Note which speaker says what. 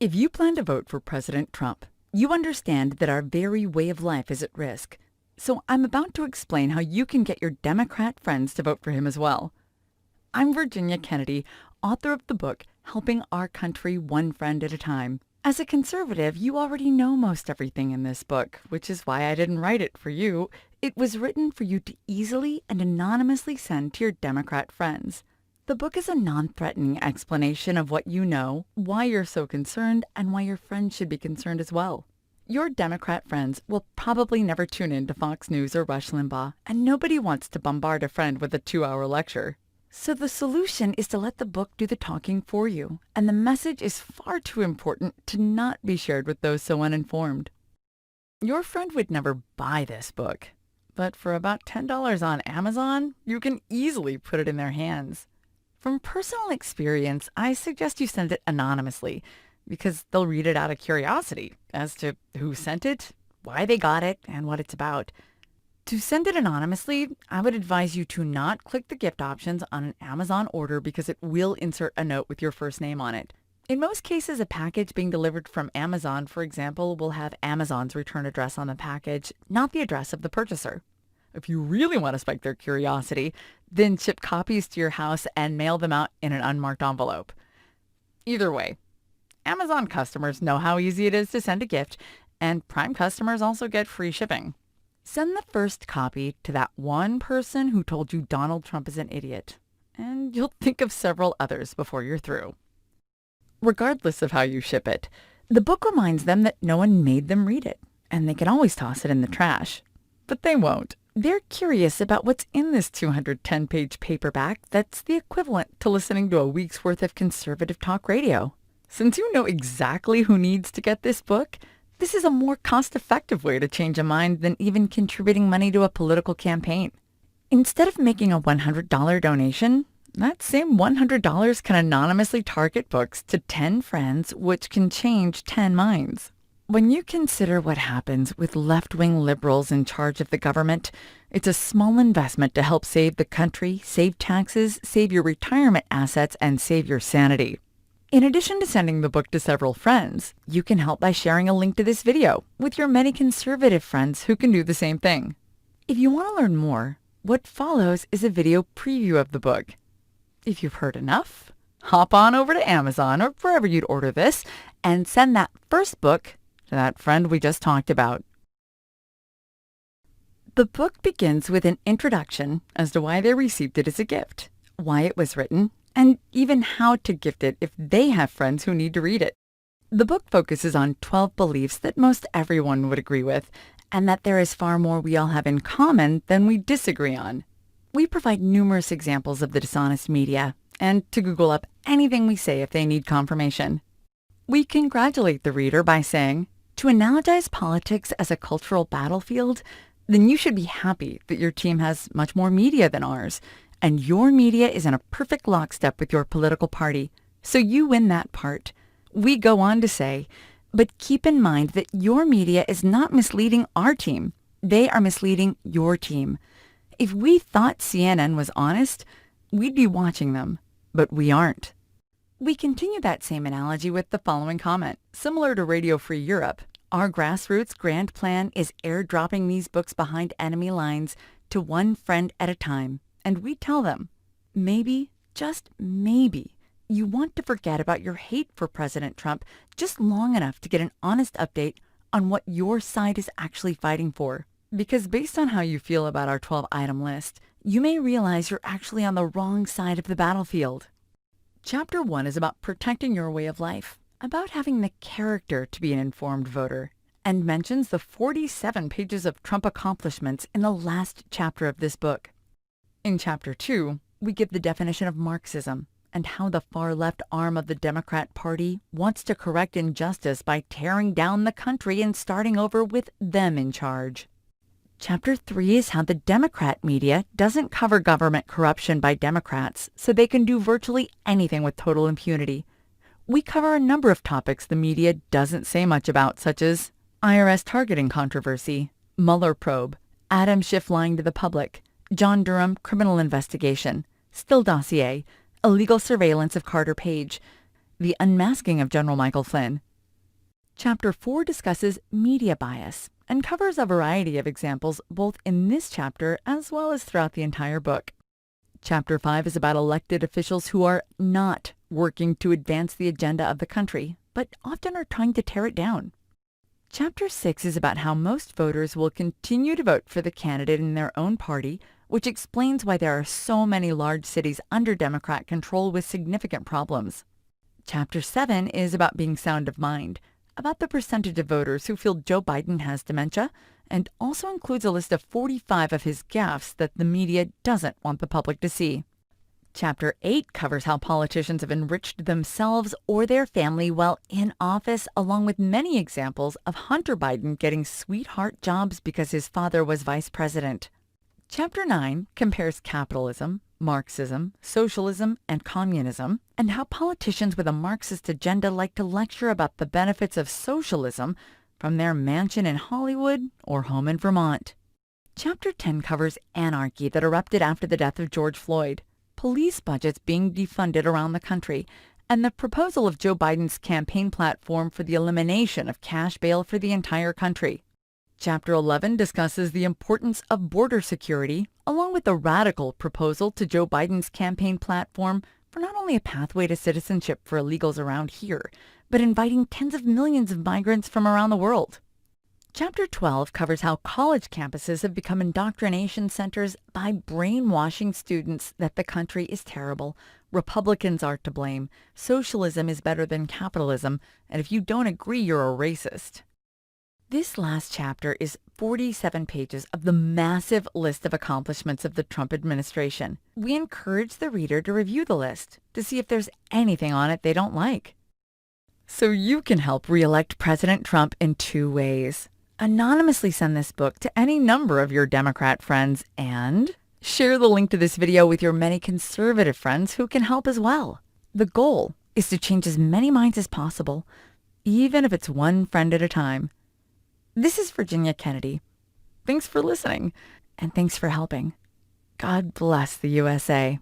Speaker 1: If you plan to vote for President Trump, you understand that our very way of life is at risk. So I'm about to explain how you can get your Democrat friends to vote for him as well. I'm Virginia Kennedy, author of the book Helping Our Country One Friend at a Time. As a conservative, you already know most everything in this book, which is why I didn't write it for you. It was written for you to easily and anonymously send to your Democrat friends. The book is a non-threatening explanation of what you know, why you're so concerned, and why your friends should be concerned as well. Your Democrat friends will probably never tune in to Fox News or Rush Limbaugh, and nobody wants to bombard a friend with a 2-hour lecture. So the solution is to let the book do the talking for you, and the message is far too important to not be shared with those so uninformed. Your friend would never buy this book, but for about $10 on Amazon, you can easily put it in their hands. From personal experience, I suggest you send it anonymously because they'll read it out of curiosity as to who sent it, why they got it, and what it's about. To send it anonymously, I would advise you to not click the gift options on an Amazon order because it will insert a note with your first name on it. In most cases, a package being delivered from Amazon, for example, will have Amazon's return address on the package, not the address of the purchaser. If you really want to spike their curiosity, then ship copies to your house and mail them out in an unmarked envelope. Either way, Amazon customers know how easy it is to send a gift, and Prime customers also get free shipping. Send the first copy to that one person who told you Donald Trump is an idiot, and you'll think of several others before you're through. Regardless of how you ship it, the book reminds them that no one made them read it, and they can always toss it in the trash. But they won't. They're curious about what's in this 210-page paperback that's the equivalent to listening to a week's worth of conservative talk radio. Since you know exactly who needs to get this book, this is a more cost-effective way to change a mind than even contributing money to a political campaign. Instead of making a $100 donation, that same $100 can anonymously target books to 10 friends, which can change 10 minds. When you consider what happens with left-wing liberals in charge of the government, it's a small investment to help save the country, save taxes, save your retirement assets, and save your sanity. In addition to sending the book to several friends, you can help by sharing a link to this video with your many conservative friends who can do the same thing. If you want to learn more, what follows is a video preview of the book. If you've heard enough, hop on over to Amazon or wherever you'd order this and send that first book to that friend we just talked about. The book begins with an introduction as to why they received it as a gift, why it was written, and even how to gift it if they have friends who need to read it. The book focuses on 12 beliefs that most everyone would agree with, and that there is far more we all have in common than we disagree on. We provide numerous examples of the dishonest media, and to Google up anything we say if they need confirmation. We congratulate the reader by saying, to analogize politics as a cultural battlefield, then you should be happy that your team has much more media than ours, and your media is in a perfect lockstep with your political party, so you win that part. We go on to say, but keep in mind that your media is not misleading our team. They are misleading your team. If we thought CNN was honest, we'd be watching them, but we aren't. We continue that same analogy with the following comment. Similar to Radio Free Europe, our grassroots grand plan is airdropping these books behind enemy lines to one friend at a time. And we tell them, maybe, just maybe, you want to forget about your hate for President Trump just long enough to get an honest update on what your side is actually fighting for. Because based on how you feel about our 12-item list, you may realize you're actually on the wrong side of the battlefield. Chapter 1 is about protecting your way of life, about having the character to be an informed voter, and mentions the 47 pages of Trump accomplishments in the last chapter of this book. In Chapter 2, we give the definition of Marxism and how the far-left arm of the Democrat Party wants to correct injustice by tearing down the country and starting over with them in charge. Chapter 3 is how the Democrat media doesn't cover government corruption by Democrats, so they can do virtually anything with total impunity. We cover a number of topics the media doesn't say much about, such as IRS targeting controversy, Mueller probe, Adam Schiff lying to the public, John Durham criminal investigation, Steele dossier, illegal surveillance of Carter Page, the unmasking of General Michael Flynn, Chapter 4 discusses media bias and covers a variety of examples both in this chapter as well as throughout the entire book. Chapter 5 is about elected officials who are not working to advance the agenda of the country, but often are trying to tear it down. Chapter 6 is about how most voters will continue to vote for the candidate in their own party, which explains why there are so many large cities under Democrat control with significant problems. Chapter 7 is about being sound of mind, about the percentage of voters who feel Joe Biden has dementia, and also includes a list of 45 of his gaffes that the media doesn't want the public to see. Chapter 8 covers how politicians have enriched themselves or their family while in office, along with many examples of Hunter Biden getting sweetheart jobs because his father was vice president. Chapter 9 compares capitalism, Marxism, socialism, and communism, and how politicians with a Marxist agenda like to lecture about the benefits of socialism from their mansion in Hollywood or home in Vermont. Chapter 10 covers anarchy that erupted after the death of George Floyd, police budgets being defunded around the country, and the proposal of Joe Biden's campaign platform for the elimination of cash bail for the entire country. Chapter 11 discusses the importance of border security, along with the radical proposal to Joe Biden's campaign platform for not only a pathway to citizenship for illegals around here, but inviting tens of millions of migrants from around the world. Chapter 12 covers how college campuses have become indoctrination centers by brainwashing students that the country is terrible, Republicans are to blame, socialism is better than capitalism, and if you don't agree, you're a racist. This last chapter is 47 pages of the massive list of accomplishments of the Trump administration. We encourage the reader to review the list to see if there's anything on it they don't like. So you can help re-elect President Trump in 2 ways. Anonymously send this book to any number of your Democrat friends and share the link to this video with your many conservative friends who can help as well. The goal is to change as many minds as possible, even if it's one friend at a time. This is Virginia Kennedy. Thanks for listening, and thanks for helping. God bless the USA.